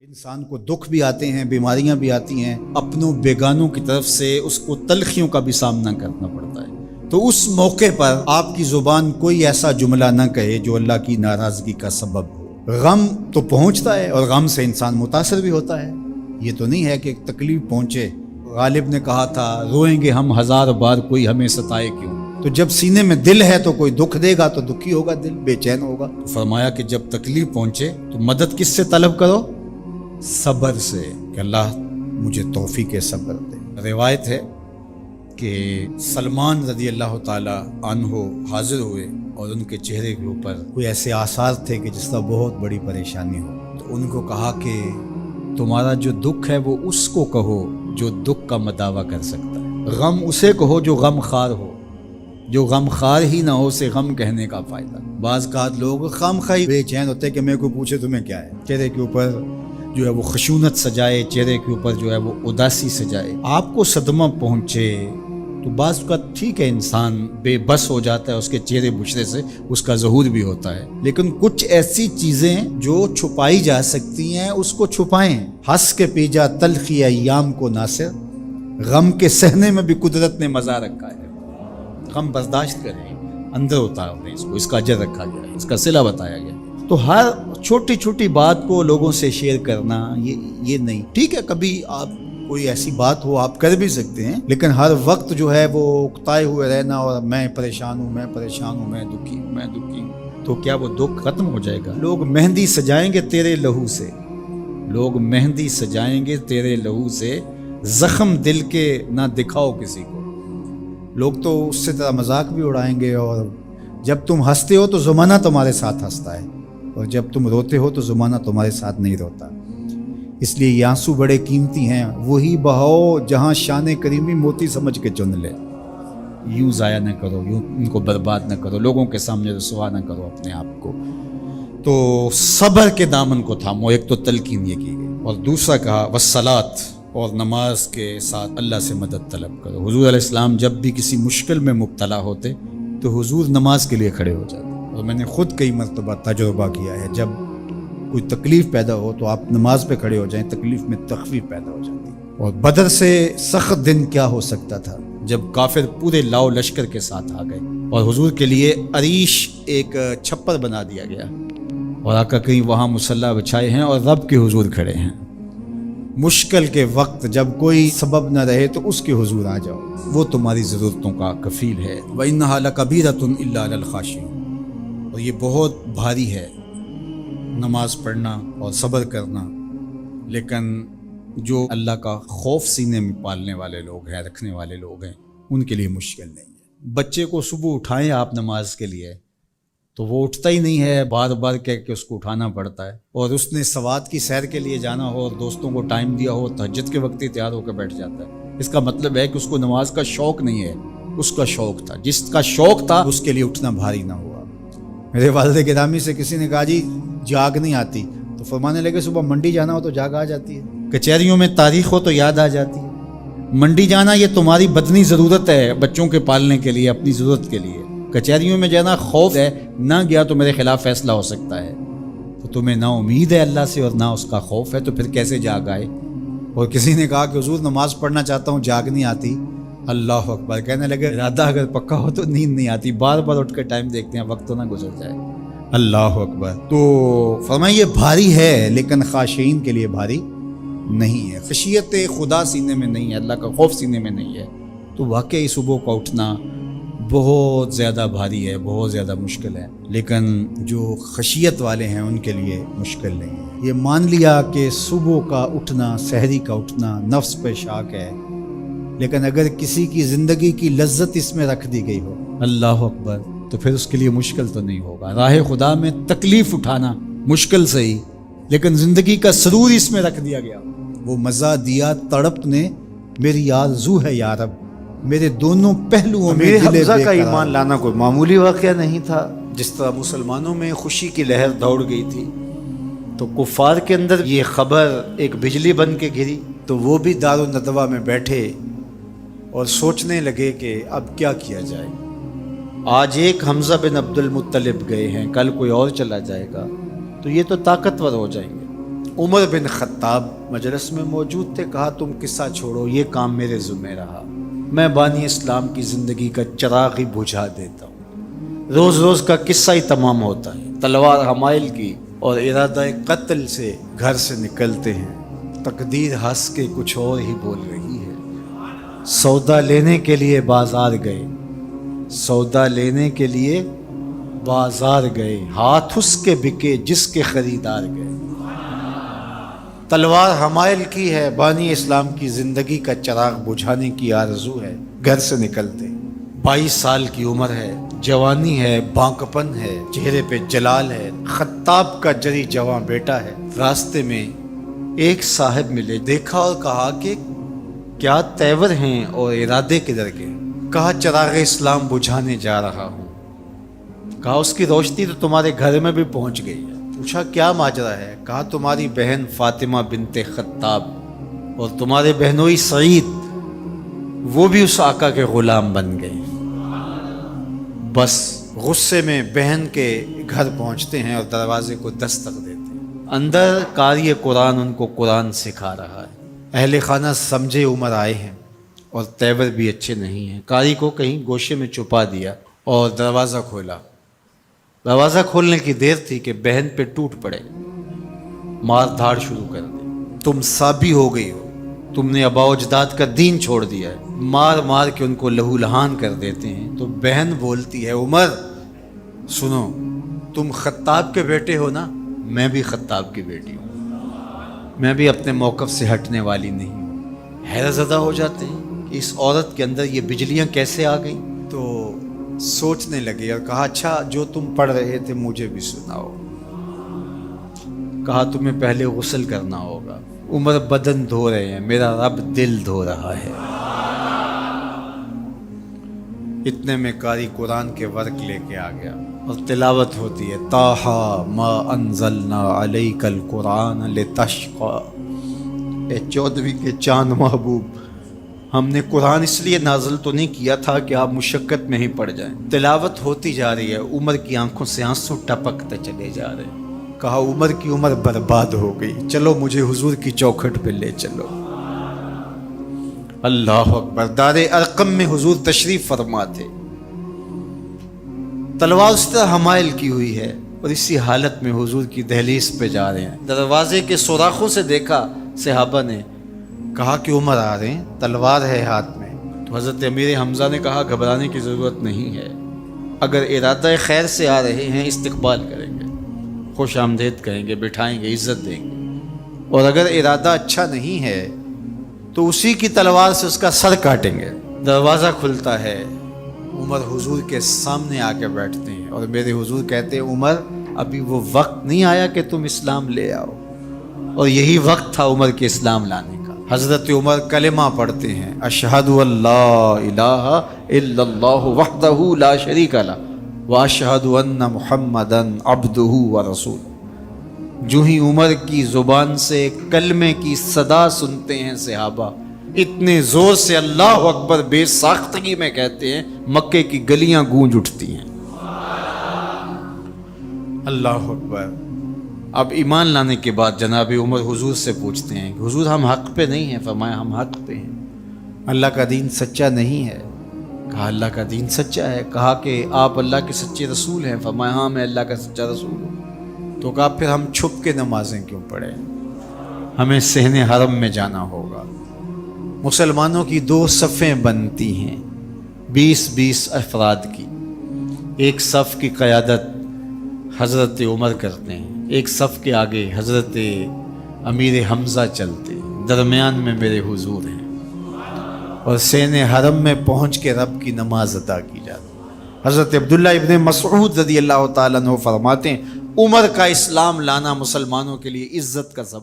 انسان کو دکھ بھی آتے ہیں، بیماریاں بھی آتی ہیں، اپنوں بیگانوں کی طرف سے اس کو تلخیوں کا بھی سامنا کرنا پڑتا ہے۔ تو اس موقع پر آپ کی زبان کوئی ایسا جملہ نہ کہے جو اللہ کی ناراضگی کا سبب ہو۔ غم تو پہنچتا ہے اور غم سے انسان متاثر بھی ہوتا ہے۔ یہ تو نہیں ہے کہ ایک تکلیف پہنچے۔ غالب نے کہا تھا روئیں گے ہم ہزار بار کوئی ہمیں ستائے کیوں۔ تو جب سینے میں دل ہے تو کوئی دکھ دے گا تو دکھی ہوگا، دل بے چین ہوگا۔ تو فرمایا کہ جب تکلیف پہنچے تو مدد کس سے طلب کرو؟ صبر سے، کہ اللہ مجھے توفیق صبر دے۔ روایت ہے کہ سلمان رضی اللہ تعالی عنہ حاضر ہوئے اور ان کے چہرے کے اوپر کوئی ایسے آثار تھے کہ جس طرح بہت بڑی پریشانی ہو۔ تو ان کو کہا کہ تمہارا جو دکھ ہے وہ اس کو کہو جو دکھ کا مداوع کر سکتا ہے، غم اسے کہو جو غم خار ہو، جو غم خار ہی نہ ہو اسے غم کہنے کا فائدہ۔ بعض اوقات لوگ خام خواہ بے چین ہوتے کہ میں کوئی پوچھے تمہیں کیا ہے، چہرے کے اوپر جو ہے وہ خشونت سجائے، چہرے کے اوپر جو ہے وہ اداسی سجائے۔ آپ کو صدمہ پہنچے تو بعض اوقات ٹھیک ہے، انسان بے بس ہو جاتا ہے، اس کے چہرے بچھرے سے اس کا ظہور بھی ہوتا ہے، لیکن کچھ ایسی چیزیں جو چھپائی جا سکتی ہیں اس کو چھپائیں۔ ہنس کے پی جا تلخی ایام کو ناصر، غم کے سہنے میں بھی قدرت نے مزہ رکھا ہے۔ غم برداشت کریں، اندر اتارو نہیں اس کو، اس کا اجر رکھا گیا ہے، اس کا صلہ بتایا گیا ہے۔ تو ہر چھوٹی چھوٹی بات کو لوگوں سے شیئر کرنا یہ نہیں ٹھیک ہے۔ کبھی آپ کوئی ایسی بات ہو آپ کر بھی سکتے ہیں، لیکن ہر وقت جو ہے وہ اکتائے ہوئے رہنا اور میں پریشان ہوں، میں پریشان ہوں، میں دکھی ہوں، میں دکھی ہوں، تو کیا وہ دکھ ختم ہو جائے گا؟ لوگ مہندی سجائیں گے تیرے لہو سے، لوگ مہندی سجائیں گے تیرے لہو سے، زخم دل کے نہ دکھاؤ کسی کو۔ لوگ تو اس سے طرح مذاق بھی اڑائیں گے، اور جب تم ہنستے ہو تو زمانہ تمہارے ساتھ ہنستا ہے، اور جب تم روتے ہو تو زمانہ تمہارے ساتھ نہیں روتا۔ اس لیے یہ آنسو بڑے قیمتی ہیں، وہی بہاؤ جہاں شان کریمی موتی سمجھ کے چن لے۔ یوں ضائع نہ کرو، یوں ان کو برباد نہ کرو، لوگوں کے سامنے رسوا نہ کرو اپنے آپ کو۔ تو صبر کے دامن کو تھامو، ایک تو تلقین یہ کی گئی، اور دوسرا کہا والصلاۃ، اور نماز کے ساتھ اللہ سے مدد طلب کرو۔ حضور علیہ السلام جب بھی کسی مشکل میں مبتلا ہوتے تو حضور نماز کے لیے کھڑے ہو جاتے، اور میں نے خود کئی مرتبہ تجربہ کیا ہے، جب کوئی تکلیف پیدا ہو تو آپ نماز پہ کھڑے ہو جائیں، تکلیف میں تخفیف پیدا ہو جاتی۔ اور بدر سے سخت دن کیا ہو سکتا تھا جب کافر پورے لاؤ لشکر کے ساتھ آ گئے، اور حضور کے لیے عریش ایک چھپر بنا دیا گیا، اور آقا کہیں وہاں مصلی بچھائے ہیں اور رب کے حضور کھڑے ہیں۔ مشکل کے وقت جب کوئی سبب نہ رہے تو اس کے حضور آ جاؤ، وہ تمہاری ضرورتوں کا کفیل ہے۔ وَإِنَّهَا لَكَبِيرَةٌ إِلَّا عَلَى الْخَاشِعِينَ، اور یہ بہت بھاری ہے نماز پڑھنا اور صبر کرنا، لیکن جو اللہ کا خوف سینے میں پالنے والے لوگ ہیں، رکھنے والے لوگ ہیں، ان کے لیے مشکل نہیں ہے۔ بچے کو صبح اٹھائیں آپ نماز کے لیے تو وہ اٹھتا ہی نہیں ہے، بار بار کہہ کے اس کو اٹھانا پڑتا ہے، اور اس نے سوات کی سیر کے لیے جانا ہو اور دوستوں کو ٹائم دیا ہو، تہجد کے وقت ہی تیار ہو کے بیٹھ جاتا ہے۔ اس کا مطلب ہے کہ اس کو نماز کا شوق نہیں ہے، اس کا شوق تھا، جس کا شوق تھا اس کے لیے اٹھنا بھاری نہ ہوا۔ میرے والد گرامی سے کسی نے کہا جی جاگ نہیں آتی، تو فرمانے لگے صبح منڈی جانا ہو تو جاگ آ جاتی ہے، کچہریوں میں تاریخ ہو تو یاد آ جاتی ہے۔ منڈی جانا یہ تمہاری بدنی ضرورت ہے، بچوں کے پالنے کے لیے، اپنی ضرورت کے لیے۔ کچہریوں میں جانا خوف ہے، نہ گیا تو میرے خلاف فیصلہ ہو سکتا ہے، تو تمہیں نہ امید ہے اللہ سے اور نہ اس کا خوف ہے، تو پھر کیسے جاگ آئے؟ اور کسی نے کہا کہ حضور نماز پڑھنا چاہتا ہوں، جاگ نہیں آتی۔ اللہ اکبر، کہنے لگے ارادہ اگر پکا ہو تو نیند نہیں آتی، بار بار اٹھ کے ٹائم دیکھتے ہیں وقت تو نہ گزر جائے۔ اللہ اکبر۔ تو فرمایا یہ بھاری ہے لیکن خاشعین کے لیے بھاری نہیں ہے۔ خشیت خدا سینے میں نہیں ہے، اللہ کا خوف سینے میں نہیں ہے، تو واقعی صبح کا اٹھنا بہت زیادہ بھاری ہے، بہت زیادہ مشکل ہے، لیکن جو خشیت والے ہیں ان کے لیے مشکل نہیں ہے۔ یہ مان لیا کہ صبح کا اٹھنا، سحری کا اٹھنا نفس پہ شاک ہے، لیکن اگر کسی کی زندگی کی لذت اس میں رکھ دی گئی ہو، اللہ اکبر، تو پھر اس کے لیے مشکل تو نہیں ہوگا۔ راہ خدا میں تکلیف اٹھانا مشکل صحیح، لیکن زندگی کا سرور اس میں رکھ دیا گیا۔ وہ مزہ دیا تڑپ نے، میری آرزو ہے یا رب، میرے دونوں پہلوؤں میں حمزہ کا ایمان لانا کوئی معمولی واقعہ نہیں تھا۔ جس طرح مسلمانوں میں خوشی کی لہر دوڑ گئی تھی تو کفار کے اندر یہ خبر ایک بجلی بن کے گری، تو وہ بھی دارالندوہ میں بیٹھے اور سوچنے لگے کہ اب کیا کیا جائے۔ آج ایک حمزہ بن عبد المطلب گئے ہیں، کل کوئی اور چلا جائے گا تو یہ تو طاقتور ہو جائیں گے۔ عمر بن خطاب مجلس میں موجود تھے. کہا تم قصہ چھوڑو، یہ کام میرے ذمہ رہا، میں بانی اسلام کی زندگی کا چراغ ہی بجھا دیتا ہوں. روز روز کا قصہ ہی تمام ہوتا ہے. تلوار حمائل کی اور ارادہ قتل سے گھر سے نکلتے ہیں. تقدیر ہنس کے کچھ اور ہی بول رہی ہے. سودا لینے کے لیے بازار گئے، سودا لینے کے لیے بازار گئے، ہاتھ اس کے بکے جس کے خریدار گئے. تلوار حمائل کی ہے، بانی اسلام کی زندگی کا چراغ بجھانے کی آرزو ہے. گھر سے نکلتے 22 سال کی عمر ہے، جوانی ہے، بانکپن ہے، چہرے پہ جلال ہے. خطاب کا جری جواں بیٹا ہے. راستے میں ایک صاحب ملے، دیکھا اور کہا کہ کیا تیور ہیں اور ارادے کدھر کے؟ کہا چراغ اسلام بجھانے جا رہا ہوں. کہا اس کی روشنی تو تمہارے گھر میں بھی پہنچ گئی ہے. پوچھا کیا ماجرا ہے؟ کہا تمہاری بہن فاطمہ بنت خطاب اور تمہارے بہنوئی سعید وہ بھی اس آقا کے غلام بن گئے. بس غصے میں بہن کے گھر پہنچتے ہیں اور دروازے کو دستک دیتے ہیں. اندر قاری قرآن ان کو قرآن سکھا رہا ہے. اہل خانہ سمجھے عمر آئے ہیں اور تیور بھی اچھے نہیں ہیں. قاری کو کہیں گوشے میں چھپا دیا اور دروازہ کھولا. دروازہ کھولنے کی دیر تھی کہ بہن پہ ٹوٹ پڑے، مار دھاڑ شروع کر دی. تم سابی ہو گئی ہو، تم نے آباء و اجداد کا دین چھوڑ دیا ہے. مار مار کے ان کو لہو لہان کر دیتے ہیں. تو بہن بولتی ہے عمر سنو، تم خطاب کے بیٹے ہو نا، میں بھی خطاب کی بیٹی ہوں، میں بھی اپنے موقف سے ہٹنے والی نہیں ہوں. حیرت زدہ ہو جاتے ہیں کہ اس عورت کے اندر یہ بجلیاں کیسے آ گئیں. تو سوچنے لگے اور کہا اچھا جو تم پڑھ رہے تھے مجھے بھی سناؤ. کہا تمہیں پہلے غسل کرنا ہوگا. عمر بدن دھو رہے ہیں، میرا رب دل دھو رہا ہے. اتنے میں قاری قرآن کے ورق لے کے آ گیا اور تلاوت ہوتی ہے طٰہٰ ما انزلنا علیک القرآن لتشقیٰ. اے 14ویں کے چاند محبوب، ہم نے قرآن اس لیے نازل تو نہیں کیا تھا کہ آپ مشقت میں ہی پڑ جائیں. تلاوت ہوتی جا رہی ہے، عمر کی آنکھوں سے آنسو ٹپکتے چلے جا رہے ہیں. کہا عمر کی عمر برباد ہو گئی، چلو مجھے حضور کی چوکھٹ پہ لے چلو. اللہ اکبر. دار ارقم میں حضور تشریف فرما تھے. تلوار اس طرح حمائل کی ہوئی ہے اور اسی حالت میں حضور کی دہلیز پہ جا رہے ہیں. دروازے کے سوراخوں سے دیکھا صحابہ نے، کہا کہ عمر آ رہے ہیں، تلوار ہے ہاتھ میں. تو حضرت امیر حمزہ نے کہا گھبرانے کی ضرورت نہیں ہے، اگر ارادہ خیر سے آ رہے ہیں استقبال کریں گے، خوش آمدید کہیں گے، بٹھائیں گے، عزت دیں گے. اور اگر ارادہ اچھا نہیں ہے تو اسی کی تلوار سے اس کا سر کاٹیں گے. دروازہ کھلتا ہے، عمر حضور کے سامنے آ کے بیٹھتے ہیں اور میرے حضور کہتے ہیں عمر ابھی وہ وقت نہیں آیا کہ تم اسلام لے آؤ. اور یہی وقت تھا عمر کے اسلام لانے کا. حضرت عمر کلمہ پڑھتے ہیں اشہد ان لا الہ الا اللہ وحدہ لا شریک لہ واشہد ان محمدا عبدہ ورسولہ. جو ہی عمر کی زبان سے کلمے کی صدا سنتے ہیں صحابہ، اتنے زور سے اللہ اکبر بے ساختگی میں کہتے ہیں مکے کی گلیاں گونج اٹھتی ہیں. اللہ اکبر. اب ایمان لانے کے بعد جناب عمر حضور سے پوچھتے ہیں کہ حضور ہم حق پہ نہیں ہیں. فرمایا ہم حق پہ ہیں، اللہ کا دین سچا نہیں ہے. کہا اللہ کا دین سچا ہے. کہا کہ آپ اللہ کے سچے رسول ہیں. فرمایا ہاں میں اللہ کا سچا رسول ہوں. تو کہا پھر ہم چھپ کے نمازیں کیوں پڑھیں، ہمیں صحن حرم میں جانا ہوگا. مسلمانوں کی 2 صفیں بنتی ہیں 20-20 افراد کی. ایک صف کی قیادت حضرت عمر کرتے ہیں، ایک صف کے آگے حضرت امیر حمزہ چلتے ہیں، درمیان میں میرے حضور ہیں اور صحن حرم میں پہنچ کے رب کی نماز ادا کی جاتی. حضرت عبداللہ ابن مسعود رضی اللہ تعالیٰ عنہ فرماتے ہیں عمر کا اسلام لانا مسلمانوں کے لیے عزت کا سبب